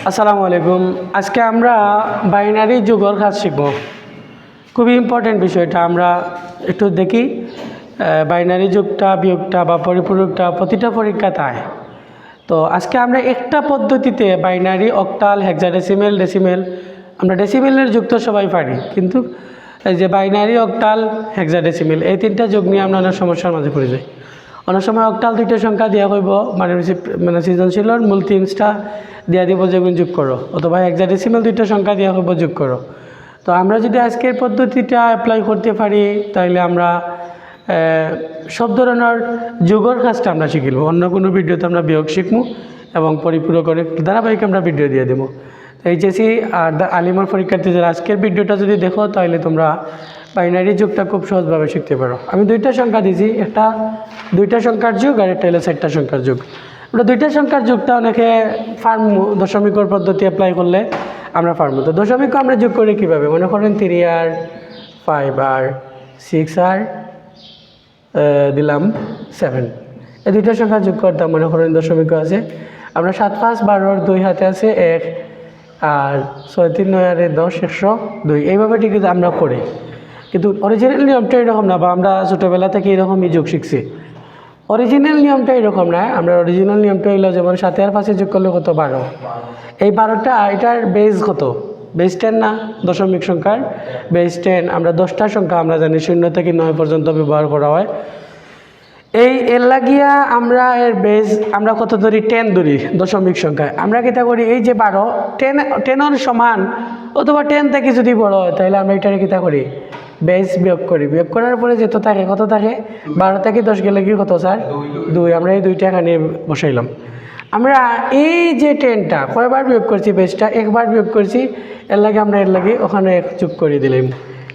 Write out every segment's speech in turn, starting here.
আসসালামু আলাইকুম। আজকে আমরা বাইনারি যুগের কাজ শিখব। খুবই ইম্পর্টেন্ট বিষয়টা আমরা একটু দেখি। বাইনারি যুগটা, বিয়োগটা বা পরিপূরকটা প্রতিটা পরীক্ষাতে আয়। তো আজকে আমরা একটা পদ্ধতিতে বাইনারি, অক্টাল, হেক্সাডেসিমেল, ডেসিমেল, আমরা ডেসিমেলের যুগ তো সবাই পারি, কিন্তু এই যে বাইনারি, অক্টাল, হেক্সাডেসিমেল এই তিনটা যুগ নিয়ে আমরা অনেক সমস্যার মাঝে পড়ে যাই। অনেক সময় অক্টাল দুইটা সংখ্যা দেওয়া হইব, মানে সৃজনশীলর মূল তিনটা দিয়া দিব যেগুলো যোগ করো, অথবা হেক্সাডেসিমেল দুইটা সংখ্যা দেওয়া হইব যোগ করো। তো আমরা যদি আজকের পদ্ধতিটা অ্যাপ্লাই করতে পারি তাহলে আমরা সব ধরনের যোগের কাজটা আমরা শিখিব। অন্য কোনো ভিডিওতে আমরা বিয়োগ শিখবো এবং পরিপূরক করে ধারাবাহিক আমরা ভিডিও দিয়ে দেবো। এইচএসসি আর আলিমার পরীক্ষার্থী যারা আজকের ভিডিওটা যদি দেখো তাহলে তোমরা বাইনারি যুগটা খুব সহজভাবে শিখতে পারো। আমি দুইটা সংখ্যা দিয়েছি, একটা দুইটা সংখ্যার যুগ আর একটা হলো চারটা সংখ্যার যুগ। আমরা দুইটা সংখ্যার যুগটা অনেকে ফার্মু দশমিকর পদ্ধতি অ্যাপ্লাই করলে আমরা ফার্মু। তো দশমিকও আমরা যোগ করি কীভাবে, মনে করেন 3 আর 5 আর 6 আর দিলাম 7, এই দুইটা সংখ্যা যোগ করতাম। মনে করেন দশমিকও আছে, আমরা 7 5 12 2 হাতে আছে 1 আর 6 3 9 আর 10 102, এইভাবে ঠিক আমরা করি। কিন্তু অরিজিনাল নিয়মটা এরকম না, বা আমরা ছোটোবেলা থেকে এরকমই যোগ শিখছি। অরিজিনাল নিয়মটা এরকম না। আমরা অরিজিনাল নিয়মটা হইলো যেমন 7 আর 5 যোগ করলে কত 12, এই 12টা এটার বেস কত, বেস 10 না, দশমিক সংখ্যার বেস 10। আমরা 10টা সংখ্যা আমরা জানি 0 থেকে 9 পর্যন্ত ব্যবহার করা হয়। এর লাগিয়া আমরা এর বেস আমরা কত ধরি, 10 ধরি দশমিক সংখ্যায়। আমরা কিতা করি, এই যে 12 10 সমান অথবা 10 থেকে যদি বড় হয় তাহলে আমরা এটারে কিতা করি, বেস বিয়োগ করি। বিয়োগ করার পরে যেত থাকে, কত থাকে, 12 থেকে 10 গেলে কি কত স্যার, 2। আমরা এই 2টা এখানে বসাইলাম। আমরা এই যে 10টা কয়বার বিয়োগ করছি, বেসটা একবার বিয়োগ করছি, এর লাগে আমরা এর লাগে ওখানে 1 যোগ করে দিলাম।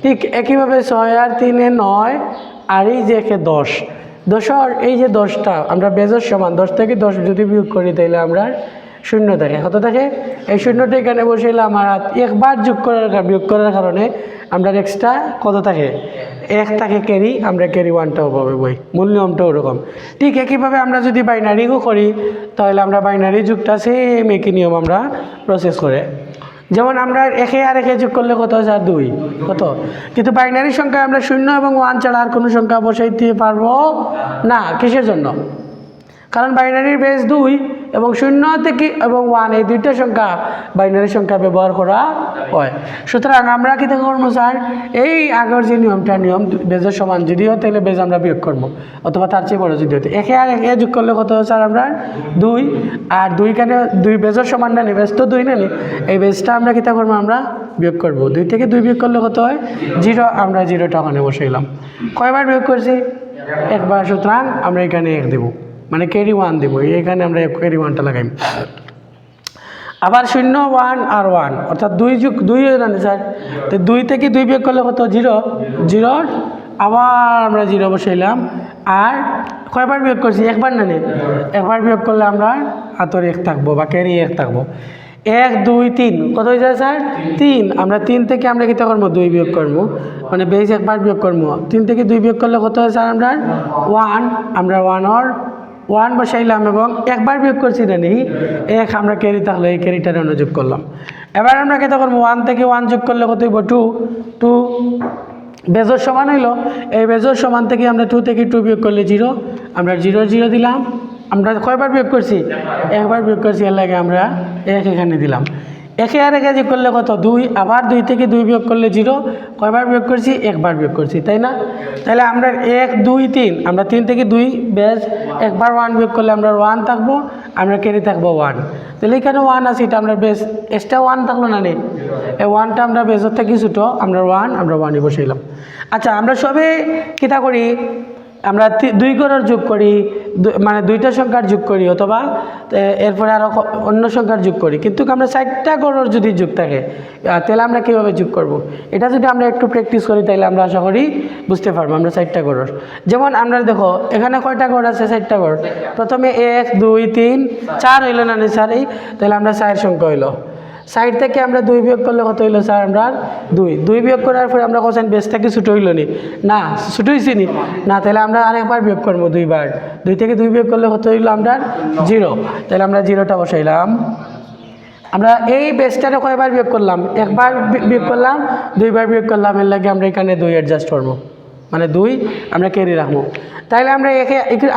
ঠিক একইভাবে 6 আর 3 9 আর এই যে 10, 10 এই যে 10টা আমরা বেজের সমান 10 থেকে 10 যদি বিয়োগ করি তাহলে আমরা 0 থাকে, কত থাকে, এই 0টা এখানে বসাইলাম। আর একবার বিয়োগ করার কারণে আমরা এক্সট্রা কত থাকে, 1 থাকে ক্যারি, আমরা ক্যারি 1টাও পাবো। বই মূল নিয়মটা ওরকম। ঠিক একইভাবে আমরা যদি বাইনারিও করি তাহলে আমরা বাইনারি যুগটা সেম একই নিয়ম আমরা প্রসেস করে, যেমন আমরা 1 আর 1 যোগ করলে কত হয়, 2 কত। কিন্তু বাইনারি সংখ্যায় আমরা 0 এবং 1 ছাড়া আর কোনো সংখ্যা বসাইতে পারবো না। কিসের জন্য? কারণ বাইনারির বেস 2 এবং 0 থেকে এবং 1 এই দুইটা সংখ্যা বাইনারি সংখ্যা ব্যবহার করা হয়। সুতরাং আমরা কী করবো স্যার, এই আগের যে নিয়ম বেজের সমান যদি হয় তাহলে বেজ আমরা বিয়োগ করবো, অথবা তার চেয়ে বড় যদি হতো। 1 আর 1 যোগ করলে কত হয় স্যার, আমরা 2। আর 2 কানে 2 বেজের সমান না নি, বেজ তো 2 না নি, এই বেজটা আমরা কী করবো, আমরা বিয়োগ করবো। 2 থেকে 2 বিয়োগ করলে কত হয়, 0। আমরা 0টা ওখানে বসাইলাম। কয়বার বিয়োগ করছি, একবার। সুতরাং আমরা এখানে 1 দেবো, মানে ক্যারি 1 দেবো, এখানে আমরা ক্যারি 1টা লাগাই। আবার 0 1 আর 1 অর্থাৎ 2 যোগ 2 জানি স্যার, তো 2 থেকে 2 বিয়োগ করলে কত, 0। আবার আমরা 0 বসাইলাম। আর কয়বার বিয়োগ করছি, একবার না নি, একবার বিয়োগ করলে আমরা হাতের 1 থাকবো বা ক্যারি 1 থাকবো। 1 2 3 কত হয়ে যায় স্যার, 3। আমরা 3 থেকে আমরা কী করবো, 2 বিয়োগ করবো, মানে বেশ একবার বিয়োগ করবো। 3 থেকে 2 বিয়োগ করলে কত হয় স্যার, আমরা 1। আমরা 1 বসাইলাম এবং একবার বিয়োগ করছি না নি, 1 আমরা ক্যারি থাকলে এই ক্যারিটার অনুযোগ করলাম। এবার আমরা কী করবো, 1 থেকে 1 যোগ করলে কত হইব, 2। বেজোর সমান হইল, এই বেজোর সমান থেকে আমরা 2 থেকে 2 বিয়োগ করলে 0। আমরা 0 দিলাম। আমরা কয়বার বিয়োগ করছি, একবার বিয়োগ করছি, এর লাগে আমরা 1 এখানে দিলাম। 1 আর 1 যোগ করলে কত, 2। আবার 2 থেকে 2 বিয়োগ করলে 0। কয়বার বিয়োগ করছি, একবার বিয়োগ করছি, তাই না? তাহলে আমরা 1 2 3, আমরা 3 থেকে 2 বেজ একবার 1 বিয়োগ করলে আমরা 1 থাকবো, আমরা ক্যারি থাকবো 1। তাহলে এখানে 1 আছে, এটা আমরা বেজ এক্সট্রা 1 থাকলো না নি, এই 1টা আমরা বেজের থেকে ছোটো, আমরা 1ই বসাইলাম। আচ্ছা, আমরা সবে কিতা করি, আমরা 2 ঘরের যোগ করি, মানে 2টা সংখ্যার যোগ করি, অথবা এরপরে আরও অন্য সংখ্যার যোগ করি। কিন্তু আমরা 4টা ঘরের যদি যোগ থাকে তাহলে আমরা কীভাবে যোগ করব, এটা যদি আমরা একটু প্র্যাকটিস করি তাহলে আমরা আশা করি বুঝতে পারবো। আমরা 4টা ঘরের, যেমন আমরা দেখো এখানে কয়টা ঘর আছে, 4টা ঘর। প্রথমে 1 2 3 4 হইল না নি স্যার, তাহলে আমরা 4 সংখ্যা হইল। সাইড থেকে আমরা 2 বিয়োগ করলে কত হইলো স্যার, আমরা 2 বিয়োগ করার পরে আমরা কোশ্চেন বেস থেকে ছোটো হইল নি, না ছোটো হয়েছি নি, না, তাহলে আমরা আরেকবার বিয়োগ করবো 2 বার। 2 থেকে 2 বিয়োগ করলে কত হইলো, আমরা 0। তাহলে আমরা 0টা বসাইলাম। আমরা এই বেসটারে কয়বার বিয়োগ করলাম, একবার বিয়োগ করলাম, দুইবার বিয়োগ করলাম, এর লাগে আমরা এখানে 2 অ্যাডজাস্ট করবো, মানে 2 আমরা ক্যারি রাখবো। তাইলে আমরা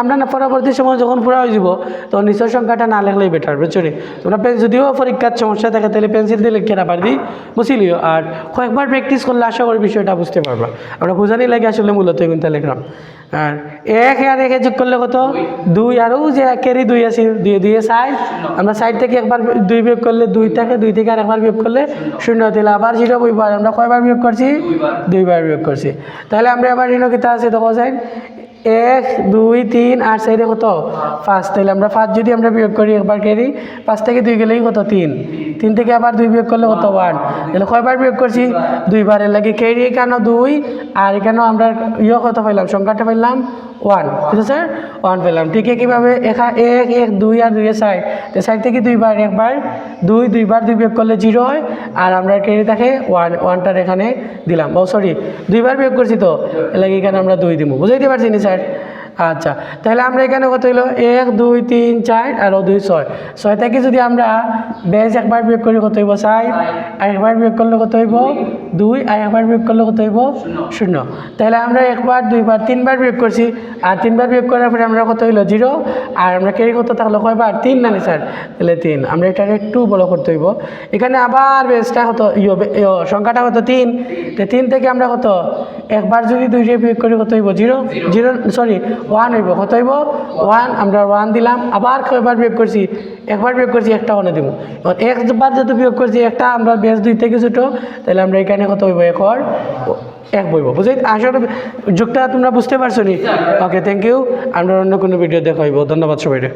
আমরা না পরবর্তী সময় যখন পুরা হয়ে যাব তখন নিচের সংখ্যাটা না লিখলেই বেটার, বুঝছো নি? তোমরা যদিও পরীক্ষার সমস্যা থাকে তাহলে পেন্সিল দিয়ে লিখে আবার দিই বুঝিলিও, আর কয়েকবার প্র্যাকটিস করলে আশা করি বিষয়টা বুঝতে পারবা। আমরা বোঝানি লাগে আসলে মূলত এগুলো লিখলাম। আর 1 আর 1 যোগ করলে কত 2, আরও যে ক্যারি 2 আছে 2 দিয়ে সাইড, আমরা সাইড থেকে একবার 2 বিয়োগ করলে 2 থাকে, 2 থেকে আর একবার বিয়োগ করলে 0 দিলে আবার 0 বইবার, আমরা কয়বার বিয়োগ করছি 2বার বিয়োগ করছি। তাহলে আমরা আবার ঋণকিতা আছে দেখো যাই 1 2 3 আর সাইডে কত 5, তাহলে আমরা 5 যদি আমরা বিয়োগ করি একবার ক্যারি, 5 থেকে 2 গেলেই কত 3, 3 থেকে আবার 2 বিয়োগ করলে কত 1, তাহলে কয়বার বিয়োগ করছি 2বার, এর লাগে ক্যারি এখানেও 2 আর এখানেও আমরা কত পাইলাম সংখ্যাটা পাইলাম 1, ঠিক আছে 1 পেলাম। ঠিক একইভাবে 1 1 2 আর 2 সাইড, তো সাইড থেকে 2বার, একবার 2বার 2 বিয়োগ করলে 0 হয়, আর আমরা ক্যারি থাকে 1টার এখানে দিলাম, ও সরি 2বার বিয়োগ করছি তো এর লাগে এখানে আমরা 2 দিব, বুঝাইতে পারছি নি স্যার? আচ্ছা, তাহলে আমরা এখানে কত হইলো 1 2 3 4 আর 2 6, 6 থেকে যদি আমরা বেজ একবার বিয়োগ করি কত হইব 4, আর একবার বিয়োগ করলে কত হইব 2, আর একবার বিয়োগ করলে কত হইব 0। তাহলে আমরা একবার 2বার 3বার বিয়োগ করছি, আর 3বার বিয়োগ করার পরে আমরা কত হইলো 0, আর আমরা ক্যারি কত থাকলো কয়বার 3 না নি স্যার? তাহলে 3, আমরা এটা একটু বড় করতে হইব। এখানে আবার বেজটা কত সংখ্যাটা কত 3, তো 3 থেকে আমরা কত একবার যদি 2 বিয়োগ করি কত হইব 0 সরি 1 হইব, কত হইব 1, আমরা 1 দিলাম, আবার কয়বার বিয়োগ করছি একবার বিয়োগ করছি, একটা ওনে দিব। এখন একবার যেহেতু বিয়োগ করছি একটা, আমরা বেস 2 থেকে ছোটো, তাহলে আমরা এখানে কত হইব 1 বইব, বুঝলি? আসলে যুগটা তোমরা বুঝতে পারছো নি? ওকে, থ্যাংক ইউ। আমরা অন্য কোনো ভিডিও দেখা হইব। ধন্যবাদ সবাইকে।